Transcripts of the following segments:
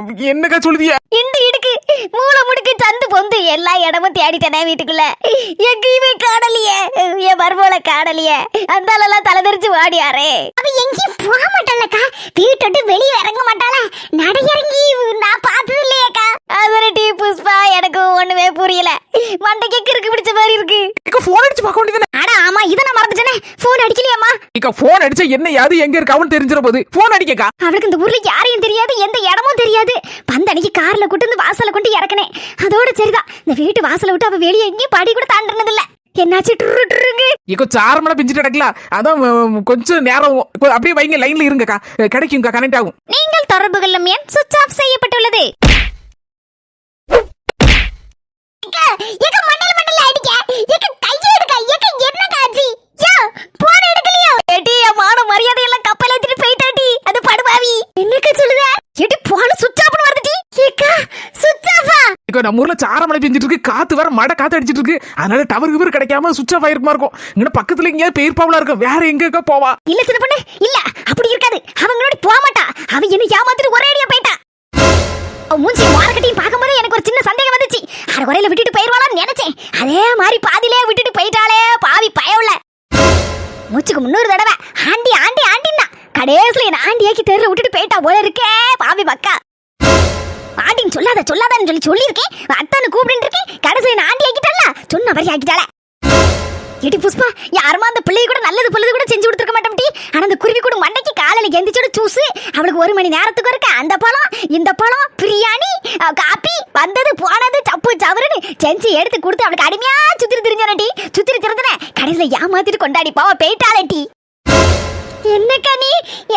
என்னக்கா சொல்லுதியா? இண்டு இடுக்கு மூளை முடுக்கு சந்து பொந்து எல்லா இடமும் தேடிட்டேனே வீட்டுக்குள்ள, எங்கேயுமே காணலையே. என் மருமோள காணலையே. அந்த ஆளெல்லாம் தலை தெரிச்சு வாடியாரே. அவ எங்கேயும் போக மாட்டாளக்கா, வீட்டை விட்டு வெளியே இறங்க மாட்டாள. நடை இறங்கி நான் பார்த்தது இல்லையேக்கா. அது டீ புஷ்பா, எனக்கு ஒண்ணுமே புரியல. மண்டைக்கு கிறுக்கு பிடிச்ச மாதிரி இருக்கு. போன் அடிச்சு பார்க்க வேண்டியது. அட ஆமா, இத நான் மறந்துட்டேனே. போன் அடிக்கலையாமா? போன் அடிச்சா என்ன யாது எங்க இருக்கு அவன் தெரிஞ்சிட போகுது. போன் அடிக்கக்கா. அவளுக்கு இந்த ஊர்ல யாரையும் தெரியாது, எந்த இடமும் தெரியாது. பந்தடிக்கு கார்ல கூட்டு வந்து வாசல்ல கொண்டு இறக்கனேன். அதோட சரிதான், இந்த வீட்டு வாசலை விட்டு அவ வெளியே எங்கேயும் படி கூட தாண்டினது இல்ல. என்னாச்சு? இக்கோ சாரமடா பிஞ்சிட்டு கிடக்கலாம். அதான் கொஞ்சம் நேரம் அப்படியே வைங்க, லைன்ல இருங்கக்கா, கிடைக்கும்க்கா, கனெக்ட் ஆகும். நீங்கள் தொடர்பு கொள்ளும் எண் சுவிட்ச் ஆஃப் செய்யப்பட்டுள்ளது. நம்ம ஊர்ல சாரமழை பெஞ்சிட்டு இருக்கு, காத்து வர மழை காத்து அடிச்சிட்டு இருக்கு. அதனால டவர் கிவர் கிடைக்காம சுவிட்ச் ஆஃப் ஆயிருக்குமா இருக்கும். இங்க பக்கத்துல எங்கேயாவது பெயர்ப்பாவலா இருக்கும், வேற எங்க போவா? இல்ல சின்ன பொண்ணு, இல்ல அப்படி இருக்காது. அவங்களோட போக மாட்டா. அவ என்ன ஏமாத்திட்டு ஒரே அடியா போயிட்டா. மூஞ்சி மார்க்கெட்டிங் பார்க்கும்போது எனக்கு ஒரு சின்ன சந்தேகம் வந்துச்சு. அரை குறையில விட்டுட்டு போயிருவாளான்னு நினைச்சேன். அதே மாதிரி பாதியிலே விட்டுட்டு போயிட்டாளே பாவி பயவுல. மூச்சுக்கு 300 தடவை ஆண்டி ஆண்டி ஆண்டின்னா கடைசியில என்ன ஆண்டியாக்கி தெருல விட்டுட்டு போயிட்டா போல இருக்கே பாவி பக்கா. ஆண்டின்னு சொல்லாதான்னு சொல்லியிருக்கேன். அத்தானு கூப்பிட்டு இருக்கேன். கடைசியில என்ன ஆண்டி ஆக்கிட்டால, சொன்ன மாதிரி ஆக்கிட்டால. எடி புஷ்பா, யாருமா அந்த பிள்ளைய கூட நல்லது பொழுது கூட செஞ்சு கொடுத்துருக்க மாட்டோம். ஆனா அந்த குருவி கூட மண்டைக்கு காலையில எந்திரிச்சோட ஜூஸ், அவளுக்கு 1 மணி நேரத்துக்கு இருக்க அந்த பழம் இந்த பழம் பிரியாணி காப்பி வந்தது போனது சப்பு சவருன்னு செஞ்சு எடுத்து கொடுத்து அவளுக்கு அடிமையா சுத்திரி திரிஞ்சனே. கடைசியில ஏமாத்திட்டு கொண்டாடி பாவ போயிட்டாலே டி. என்னக்கா நீ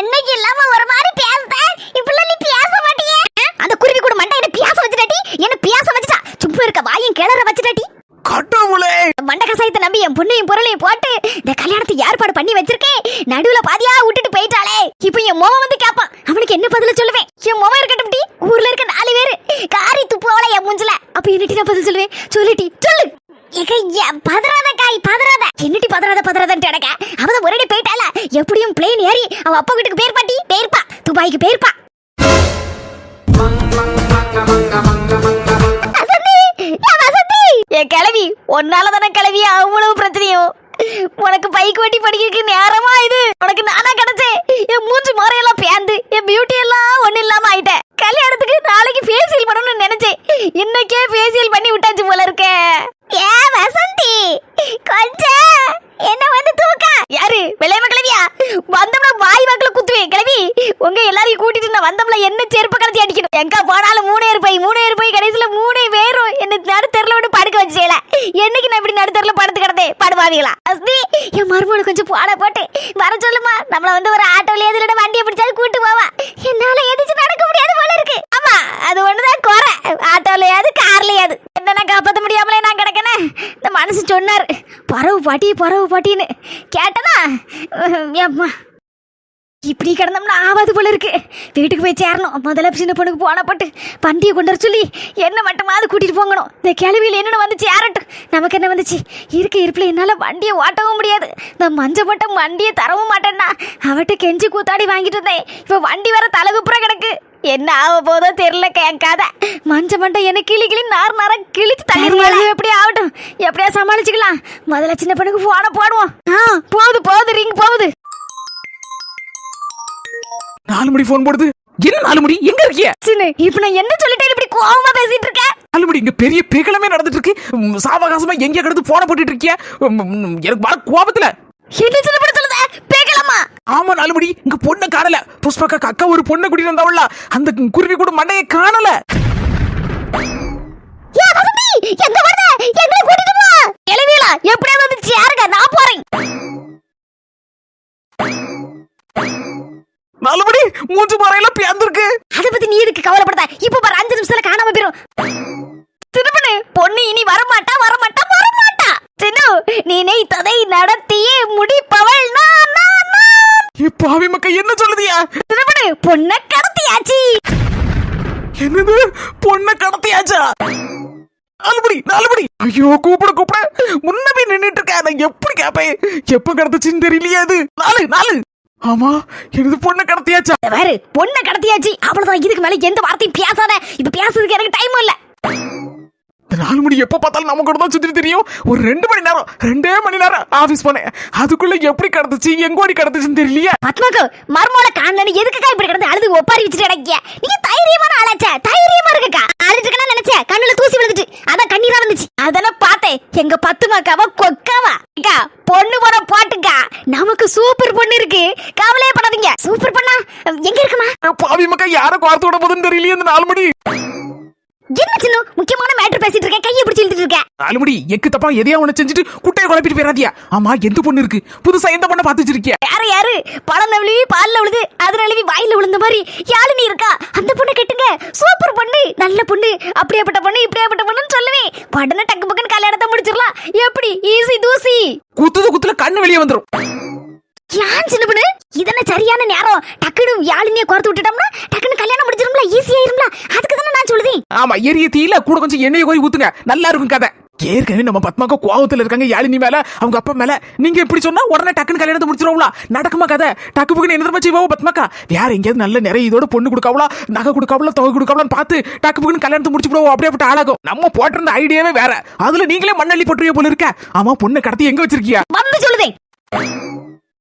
என்னைக்கு இல்லாம ஒரு மாதிரி பேசுத? இப்பெல்லாம் நீ பேச மாட்டியே. அந்த குருவி கூட மண்டையில பேச வச்சுட்டாட்டி, என்ன பேச வச்சுட்டா. சும்மா இருக்க வாயும் கிளற வச்சுட்டாட்டி. கடவுளே, மண்ட கசாயத்தை நம்பி என் பொண்ணையும் பொருளையும் போட்டு இந்த கல்யாணத்துக்கு ஏற்பாடு பண்ணி வச்சிருக்கேன். நடுவுல பாதியா விட்டுட்டு போயிட்டாளே. இப்ப என் மோவன் வந்து கேப்பான், அவனுக்கு என்ன பதில சொல்லுவேன்? என் மோவன் இருக்கட்டும் டி, ஊர்ல இருக்க 4 பேரு காரி துப்புவாள என் மூஞ்சில. அப்ப என்னட்டி நான் பதில் சொல்லுவேன்? சொல்லிட்டி சொல்லு. பதறாத காய் பதறாத. என்னட்டி பதறாதன்ட்டு எனக்கு அவதான் ஒரே போயிட்டால. எப்படியும் பிளேன் ஏறி அவ அப்பா வீட்டுக்கு போயிருப்பா, துபாய்க்கு போயிருப்பா. என் கிளவி ஒன்னாலதான கிளவி அவ்வளவு பிரச்சனையும். உனக்கு பைக் வட்டி படிக்கிறதுக்கு நேரமா இது? உனக்கு நானா கிடைச்சேன்? என் மூஞ்சி முறையெல்லாம் பேந்து என் பியூட்டி எல்லாம் ஒண்ணு இல்லாம ஆயிட்டேன். கல்யாணத்துக்கு நாளைக்கு ஃபேஷியல் பண்ணணும்னு நினைச்சேன். இன்னைக்கே ஃபேஷியல் பண்ணி விட்டாச்சு போல இருக்கே. ஏ வசந்தி, கொஞ்சம் என்ன வந்து தூக்கா. யாரு வெள்ளையம கிளவியா? வந்தோம்னா வாய் வாக்குல குத்துவேன் கிளவி. உங்க எல்லாரையும் கூட்டிட்டு நான் வந்தோம்ல என்ன செருப்பு கலத்தி அடிக்கணும். எங்க போனாலும் 3 போய் கடைசியில 3 பேரும் என்ன நடு தெருல விட்டு படுக்க வச்சுல. என்னைக்கு நான் இப்படி நடு தெருல படுத்து கிடந்தேன் படுவாவீங்களா? அஸ்தி, என் மருமகளை கொஞ்சம் போட போட்டு வர சொல்லுமா. நம்மள வந்து ஒரு ஆட்டோல எதுல வண்டியை பிடிச்சாலும் கூட்டு போவா. என்னால எதிர்த்து நடக்க முடியாது போல இருக்கு. ஆமா, அது ஒண்ணுதான் குறை. ஆட்டோலயாவது கார்லயாவது என்ன காப்பாற்ற முடியாமலே நான் கிடக்கேன். இந்த மனசு சொன்னார் பறவு பாட்டின்னு கேட்டனா. இப்படி கிடந்தோம்னா ஆவாது போல இருக்கு. வீட்டுக்கு போய் சேரணும். முதல்ல சின்ன பொண்ணுக்கு போன போட்டு வண்டியை கொண்டு வர சொல்லி என்ன மட்டுமாவது கூட்டிட்டு போங்கணும். இந்த கிளவியில் என்னென்ன வந்துச்சு யாரட்டும், நமக்கு என்ன வந்துச்சு. இருப்பில் என்னால வண்டியை ஓட்டவும் முடியாது. நான் மஞ்ச மட்டும் வண்டியை தரவும் மாட்டேன்னா அவட்ட கெஞ்சி கூத்தாடி வாங்கிட்டு இருந்தேன். இப்ப வண்டி வர தலகுப்புற கிடக்கு. என்ன ஆக போதோ தெரியல. கேட்காத மஞ்ச மண்டை என்ன கிளி நார கிழிச்சு தள்ளி எப்படி ஆகட்டும், எப்படியா சமாளிச்சுக்கலாம். முதல்ல சின்ன பொண்ணுக்கு போன போடுவோம். போகுது ரிங் போகுது. 4 மணி போன் போடுது. என்ன 4 மணி எங்க இருக்கிய? சின்ன, இப்ப நான் என்ன சொல்லிட்டேன் இப்படி கோவமா பேசிட்டு இருக்க? 4 மணி இங்க பெரிய பேகலமே நடந்துட்டு இருக்கு. சாவகாசமா எங்க கிடந்து போன போட்டுட்டு இருக்கிய? எனக்கு வர கோபத்துல என்ன சின்ன பொண்ணு சொல்லுத? பேகலமா? ஆமா 4 மணி இங்க பொண்ணை காணல. புஷ்பக்கா அக்கா ஒரு பொண்ணை கூட்டிட்டு வந்தாவல்ல, அந்த குருவி கூட மண்டையை காணல. ஏ வசந்தி, எங்க வரத? எங்களை கூட்டிட்டு போ. எலவிலா எப்படியா வந்துச்சு யாருங்க? நான் போறேன். 4 மணி மூஞ்சி மறையில பேந்திருக்கு. அத பத்தி நீ எதுக்கு கவலைப்படாத. இப்ப பாரு 5 நிமிஷத்துல காணாம போயிரும். சின்னப்பனே, பொண்ணு இனி வரமாட்டா. சின்ன, நீ நினைத்ததை நடத்தியே முடிப்பவள் நான். பாவி மக்கா என்ன சொல்லுதியா? சின்னப்பனே, பொண்ணை கடத்தியாச்சு. என்னது? பொண்ணை கடத்தியாச்சா? 4 மணி. ஐயோ, கூப்பிட முன்ன போய் நின்னுட்டு இருக்க. நான் எப்படி கேப்பேன்? எப்ப கடத்துச்சுன்னு தெரியலையே. அது 4 ஆமா எனது பொண்ணை கடத்தியாச்சா? வேறு பொண்ணை கடத்தியாச்சு, அவ்வளவுதான். இதுக்கு மேல எந்த வார்த்தையும் பேசாத. இப்ப பேசுறதுக்கு எனக்கு டைம் இல்ல. இந்த 4 மணி எப்ப பார்த்தாலும் நம்ம கூட தான் சுத்திட்டு தெரியும். ஒரு 2 மணி நேரம் ஆபீஸ் போனேன். அதுக்குள்ள எப்படி கடத்துச்சு, எங்கோடி கடத்துச்சுன்னு தெரியலையே. பத்மாக்கு மர்மோல காணலன்னு எதுக்குக்கா இப்படி கிடந்து அழுது ஒப்பாரி வச்சுட்டு கிடக்கிய? நீங்க தைரியமான ஆளாச்சே, தைரியமா இருக்கக்கா. அழுதுக்கனா நினைச்சேன், கண்ணுல தூசி விழுந்துட்டு அதான் கண்ணீரா வந்துச்சு. அதனால பார்த்தேன் எங்க பத்துமாக்காவ கொக்காவா. அக்கா பொண்ணு போற பாட்டுக்கா, நமக்கு சூப்பர் பொண்ணு இருக்கு, கவலையே படாதீங்க. சூப்பர் பொண்ணா எங்க இருக்குமா? பாவி மக்கா யார கோர்த்து விட போதுன்னு தெரியலையே இந்த 4 மணி. என்ன சின்ன முக்கியமான மேட்டர் பேசிட்டு இருக்கேன், கையை பிடிச்சி இழுத்துட்டு இருக்கேன். 4 மணி எக்கு தப்பா எதையா ஒண்ணு செஞ்சுட்டு குட்டையை குழப்பிட்டு போயிடாதியா. ஆமா எந்த பொண்ணு இருக்கு, புதுசா எந்த பொண்ணை பார்த்து வச்சிருக்கிய? யாரு பழம் நழுவி பால்ல விழுது, அது நழுவி வாயில விழுந்த மாதிரி யாழினி இருக்கா, அந்த பொண்ணை கெட்டுங்க. சூப்பர் பொண்ணு, நல்ல பொண்ணு, அப்படியேப்பட்ட பொண்ணு இப்படியேப்பட்ட பொண்ணுன்னு சொல்லுவேன். உடனே டக்கு பக்குன்னு கல்யாணத்தை முடிச்சிடலாம். எப்படி ஈஸி தூசி. குத்துல கண்ணு வெளியே வந்துரும். ஏன் சின்ன பொண்ணு, இதென்ன சரியான நேரம்? டக்குனு யாழினியை கோர்த்து விட்டுட்டோம்னா டக்குனு கல்யாணம் முடிச்சிரும்ல, ஈஸியா இரும்ல. அதுக்கு தானே நான் சொல்லுதேன். ஆமா எரிய தீயில கூட கொஞ்சம் எண்ணெயை கோரி ஊத்துங்க, நல்லா இருக்கும் கதை. ஏற்கனவே நம்ம பத்மாக்கா கோவத்துல இருக்காங்க யாழினி மேல, அவங்க அப்பா மேல. நீங்க இப்படி சொன்னா உடனே டக்குன்னு கல்யாணத்தை முடிச்சிருவோம்ல, நடக்குமா கதை? டக்கு புக்குன்னு என்ன தெரியுமா செய்வோம் பத்மாக்கா? வேற எங்கேயாவது நல்ல நிறைய இதோட பொண்ணு கொடுக்காவளா, நகை கொடுக்காவளா, தொகை கொடுக்காவலான்னு பார்த்து டக்கு புக்குன்னு கல்யாணத்தை முடிச்சு விடுவோம். அப்படியே ஆளாகும். நம்ம போட்டிருந்த ஐடியாவே வேற, அதுல நீங்களே மண்ணள்ளி போட்டுருவிய போல இருக்க. ஆமா பொண்ணை கடத்தி எங்க வச்சிருக்கியா? வந்து சொல்லுதேன்.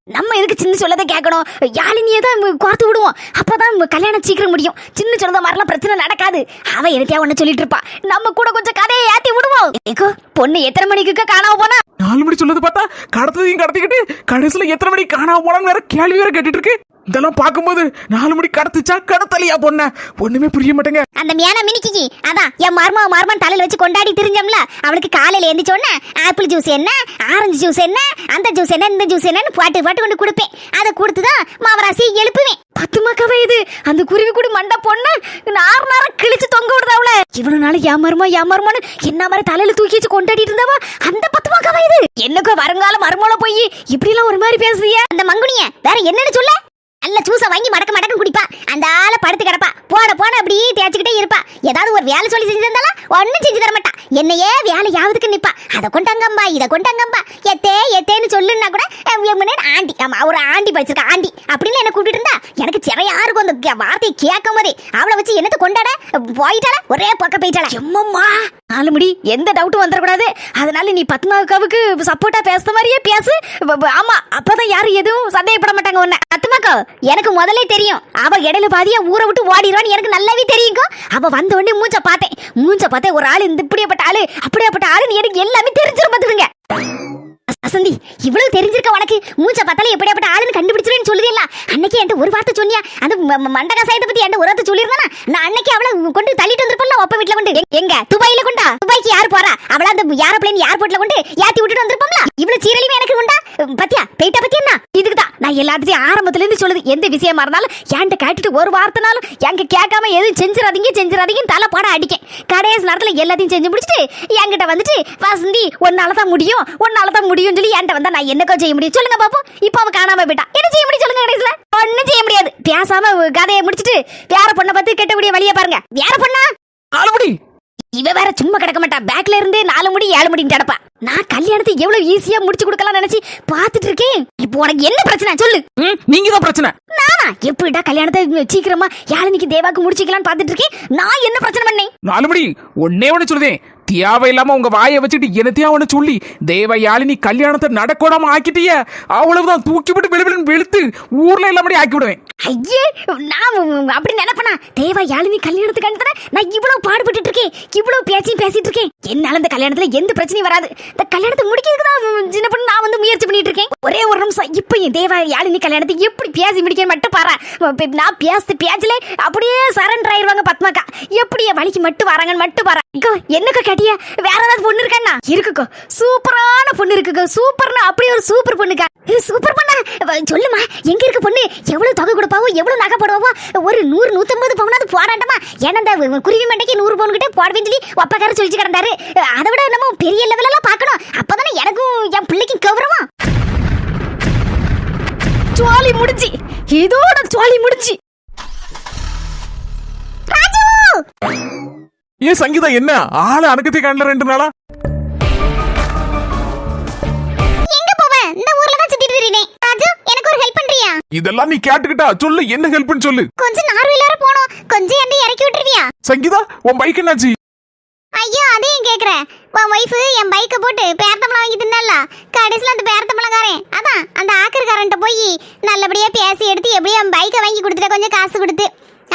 நம்ம எதுக்கு சின்ன சொல்லதை கேட்கணும்? யாழினியே தான் கோர்த்து விடுவோம், அப்பதான் கல்யாணம் சீக்கிரம் முடியும். சின்ன சொன்னத மாதிரிலாம் பிரச்சனை நடக்காது. அவ எனக்கே ஒண்ணு சொல்லிட்டு இருப்பா, நம்ம கூட கொஞ்சம் கதையை ஏத்தி விடுவோம். ஏக்கோ பொண்ணு எத்தனை மணிக்கு காணாம போனா? 4 மணி சொல்லது பார்த்தா கடத்ததையும் கடத்திக்கிட்டு கடைசியில எத்தனை மணிக்கு காணாம போனான்னு வேற கேள்வி வேற கேட்டுட்டு இருக்கு. இதெல்லாம் பார்க்கும்போது 4 மணி கடத்துச்சா கடத்தலையா பொண்ண ஒண்ணுமே புரிய மாட்டேங்க. அந்த மேனா மினிக்கி அதான் என் மர்மன் தலையில வச்சு கொண்டாடி திரிஞ்சோம்ல, அவளுக்கு காலையில எந்திரிச்சோன்னா ஆப்பிள் ஜூஸ் என்ன, ஆரஞ்சு ஜூஸ் என்ன, அந்த ஜூஸ் என்ன, இந்த ஜூஸ் என்னன்னு பாட்டு கொண்டு கொடுப்பேன். அதை கொடுத்துதான் மாவராசி எழுப்புவேன். 10 மக்கவே இது அந்த குருவி கூட மண்ட பொண்ணு நார் கிழிச்சு தொங்க விடுதாவல. இவ்வளவு நாள் ஏமாறுமான்னு என்ன மாதிரி தலையில தூக்கி வச்சு கொண்டாடிட்டு இருந்தாவா அந்த 10 மக்கவே இது. என்னக்கோ வருங்கால மர்மோல போய் இப்படி எல்லாம் ஒரு மாதிரி பேசுறியா? அந்த மங்குனிய வேற என்னன்னு சொல்ல? நல்ல ஜூஸை வாங்கி மடக்கு குடிப்பா, அந்த ஆளை படுத்து கிடப்பா, போன அப்படியே தேய்ச்சிக்கிட்டே இருப்பா. ஏதாவது ஒரு வேலை சொல்லி செஞ்சு தந்தாலும் ஒன்னும் செஞ்சு தர மாட்டா. என்னையே வேலை யாவதுக்கு நிப்பா, அதை கொண்டாங்கம்பா இதை கொண்டாங்கம்பா, எத்தேன்னு சொல்லுன்னா கூட ஆண்டி. ஆமா ஒரு ஆண்டி படிச்சிருக்கா, ஆண்டி அப்படின்னு என்ன கூப்பிட்டு இருந்தா எனக்கு சிறையா இருக்கும் அந்த வார்த்தையை கேட்கும் போதே. அவளை வச்சு என்னத்தை கொண்டாட போயிட்டாளா, ஒரே பக்க போயிட்டாளா. எம்மம்மா 4 மணி எந்த டவுட்டும் வந்துடக்கூடாது. அதனால நீ பத்மாக்காவுக்கு சப்போர்ட்டா பேசுற மாதிரியே பேசு. ஆமா அப்பதான் யாரும் எதுவும் சந்தேகப்பட மாட்டாங்க. ஒண்ணு பத்மாக்கா எனக்கு முதல்ல தெரியும், அவ இடையில பாதியா ஊரை விட்டு ஓடிடுவான்னு எனக்கு நல்லாவே தெரியுங்க. அவ வந்த உடனே மூஞ்ச பார்த்தேன், ஒரு ஆளு இந்த இப்படியேப்பட்ட ஆளு எனக்கு எல்லாமே தெரிஞ்சிரும் பாத்துருங்க. வசந்தி இவ்வளவு தெரிஞ்சிருக்க உனக்கு, மூச்ச பார்த்தாலே எப்படியாப்பட்ட ஆளுன்னு கண்டுபிடிச்சிருவேன்னு சொல்லுதேல்ல. அன்னைக்கு என்கிட்ட ஒரு வார்த்தை சொன்னியா, அந்த மண்டகா சாயத்தை பத்தி என்கிட்ட ஒரு வார்த்தை சொல்லியிருந்தானா, நான் அன்னைக்கு அவளை கொண்டு தள்ளிட்டு வந்திருப்பல ஒப்ப வீட்டுல கொண்டு. எங்க துபாயில கொண்டா? துபாய்க்கு யாரு போறா? அவள அந்த ஏரோப்ளேன் ஏர்போர்ட்ல கொண்டு ஏத்தி விட்டுட்டு வந்திருப்போம்ல. இவ்வளவு சீரழிவே எனக்கு உண்டா? பத்தியா பெயிட்ட பத்தி என்ன? இதுக்குதான் நான் எல்லாத்தையும் ஆரம்பத்துல இருந்து சொல்லுது, எந்த விஷயமா இருந்தாலும் என்கிட்ட கேட்டுட்டு ஒரு வார்த்தைனாலும் எங்க கேட்காம எதுவும் செஞ்சிடாதீங்க தலை பாட அடிக்கேன். கடைசி நேரத்துல எல்லாத்தையும் செஞ்சு முடிச்சுட்டு என்கிட்ட வந்துட்டு வசந்தி ஒன்னாலதான் முடியும் சொல்லி என்கிட்ட வந்தா நான் என்னக்கோ செய்ய முடியும் சொல்லுங்க பாப்போம். இப்ப அவ காணாம போயிட்டா, என்ன செய்ய முடியும் சொல்லுங்க? கடைசியில ஒன்னும் செய்ய முடியாது. பேசாம கதையை முடிச்சுட்டு வேற பொண்ணை பார்த்து கெட்டக்கூடிய வழியை பாருங்க. வேற பொண்ணா 4 மணி இவ வேற சும்மா கிடக்க மாட்டா, பேக்ல இருந்து 4 மணி 7 மணின்னு கிடப்பா. நான் கல்யாணத்தை எவ்வளவு ஈஸியா முடிச்சு கொடுக்கலாம் நினைச்சு பாத்துட்டு இருக்கேன். இப்போ உனக்கு என்ன பிரச்சனை சொல்லு? நீங்க தான் பிரச்சனை. நானா எப்படிடா கல்யாணத்தை சீக்கிரமா யாழினிக்கு தேவாக்கு முடிச்சுக்கலாம்னு பாத்துட்டு இருக்கேன். நான் என்ன பிரச்சனை பண்ணேன்? 4 மணி ஒன்னே ஒண்ணு சொல்லுதேன், தேவையில்லாம உங்க வாயை வச்சுட்டு என்னத்தையா ஒண்ணு சொல்லி தேவ யாழினி கல்யாணத்தை நடக்கூடாம ஆக்கிட்டிய, அவ்வளவுதான் தூக்கி விட்டு வெளிவிலன்னு வெளுத்து ஊர்ல எல்லாமே ஆக்கி விடுவேன். ஐயே நான் அப்படி நினைப்பனா? தேவ யாழினி கல்யாணத்துக்கு நான் இவ்வளவு பாடுபட்டு இருக்கேன், இவ்வளவு பேசிட்டு இருக்கேன். என்னால இந்த கல்யாணத்துல எந்த பிரச்சனையும் வராது. இந்த கல்யாணத்தை முடிக்கிறதுக்கு தான் சின்ன பொண்ணு நான் முயற்சி பண்ணிட்டு இருக்கேன். ஒரே ஒரு நிமிஷம், இப்ப என் தேவ யாழினி கல்யாணத்தை எப்படி பேசி முடிக்க மட்டும் பாரு. நான் பேசல அப்படியே சரண்டர் ஆயிருவாங்க பத்மாக்கா. எப்படி வலிக்கு மட்டும் வராங்கன்னு மட்டும் பாரு. என்னக்கா கேட்டியா? வேற ஏதாவது பொண்ணு இருக்கா? இருக்குக்கோ, சூப்பரான பொண்ணு இருக்குக்கோ. சூப்பர்னா அப்படியே ஒரு சூப்பர் பொண்ணுக்கா. சூப்பர் பொண்ணா சொல்லுமா, எங்க இருக்க பொண்ணு? எவ்வளவு தொகை கொடுப்பாவோ, எவ்வளவு நகை போடுவாவோ? ஒரு 100-150 பவுனாவது போராட்டமா? ஏன்னா இந்த குருவி மண்டைக்கு 100 பவுன் கிட்ட போடுவேன்னு சொல்லி ஒப்பக்கார சொல்லிச்சு கிடந்தாரு. அதை விட நம்ம பெரிய லெவல் எல்லாம் பார்க்கணும், அப்பதானே எனக்கும் என் பிள்ளைக்கும் கௌரவம். சுவாலி முடிஞ்சு, இதோட சுவாலி முடிஞ்சு. ஏன் சங்கீதா என்ன ஆளு அணக்கத்தை காணல 2 நாளா? எங்க போவேன்? இந்த ஊர்ல தான் சுத்திட்டு இருக்கேன். ராஜு எனக்கு ஒரு ஹெல்ப் பண்றியா? இதெல்லாம் நீ கேட்டுக்கிட்டா சொல்லு, என்ன ஹெல்ப்னு சொல்லு. கொஞ்சம் நார்வேல் வர போணும், கொஞ்சம் என்ன இறக்கி விட்டுருவியா? சங்கீதா, உன் பைக் என்னாச்சு? ஐயோ அதையும் கேக்குறேன். உன் ஒய்ஃப் என் பைக்கை போட்டு பேரத்தம்பளம் வாங்கி தின்னல, கடைசியில் அந்த பேரத்தம்பளங்காரன் அதான் அந்த ஆக்கர்காரன்ட்ட போய் நல்லபடியா பேசி எடுத்து எப்படியும் என் பைக்கை வாங்கி கொடுத்துட்ட, கொஞ்சம் காசு கொடுத்து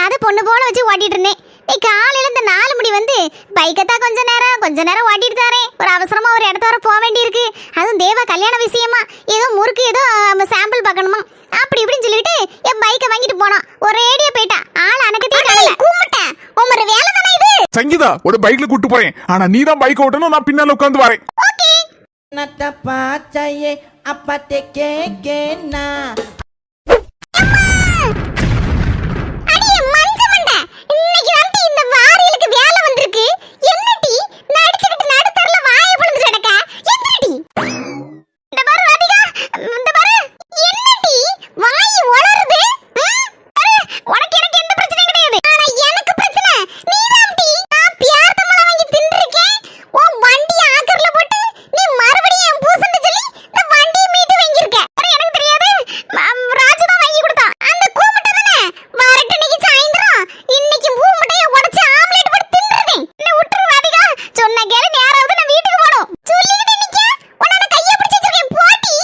அதை பொண்ணு போல வச்சு ஓட்டிட்டு இருந்தேன். காலையில இந்த 4 மணி வந்து பைக்கை தான் கொஞ்ச நேரம் ஓட்டிட்டு தாரேன். ஒரு அவசரமா ஒரு இடத்த வர போக வேண்டியிருக்கு, அதுவும் தேவ கல்யாண விஷயமா, ஏதோ முறுக்கு ஏதோ சாம்பிள் பார்க்கணுமா, அப்படி இப்படின்னு சொல்லிட்டு என் பைக்கை வாங்கிட்டு போனான். ஒரேடியா போயிட்டா, ஆள் அனக்கத்தே காணல. கூப்பிட்டேன், உமர வேலை தானே இது? சங்கீதா, ஒரு பைக்ல கூட்டு போறேன், ஆனா நீ தான் பைக் ஓட்டணும், நான் பின்னால உட்கார்ந்து வரேன். ஓகே. नटपा चाहिए अपते के ना அடியே மஞ்சமண்ட, இன்னைக்கு வந்து இந்த வாரியலுக்கு வேலை வந்திருக்கு. என்னடி நடிச்சிட்டு நடுத்தரல வாயை பொளந்து கிடக்க? என்னடி இந்த பாரு ராதிகா, இந்த பாரு என்னடி வாய் உளறுது? பாரு, உனக்கு எனக்கு எந்த பிரச்சனையும் கிடையாது, ஆனா எனக்கு பிரச்சனை. நீதான்டி நான் பியார்த்தமல வாங்கி தின்றிருக்கேன், உன் வண்டி ஆக்கர்ல போட்டு நீ மறுபடியும் என் பூசன்னு சொல்லி இந்த வண்டியை மீட்டு வாங்கியிருக்க. எனக்கு தெரியாது, ராஜு தான் வாங்கி கொடுத்தான். அந்த கூமுட்டை தானே வரட்டு இன்னைக்கு சாயந்தரம் இன்னைக்கு பூமுட்டையை உடைச்சு ஆம்லெட் போட்டு தின்றுறேன். என்ன விட்டுரு ராதிகா, சொன்ன கேளு, நேராவது நான் வீட்டுக்கு போகணும். சொல்லிக்கிட்டே நிக்க உன்னை கையை பிடிச்சு வச்சிருக்கேன் போட்டி.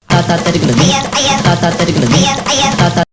ताता तेरे को ताता तेरे को ताता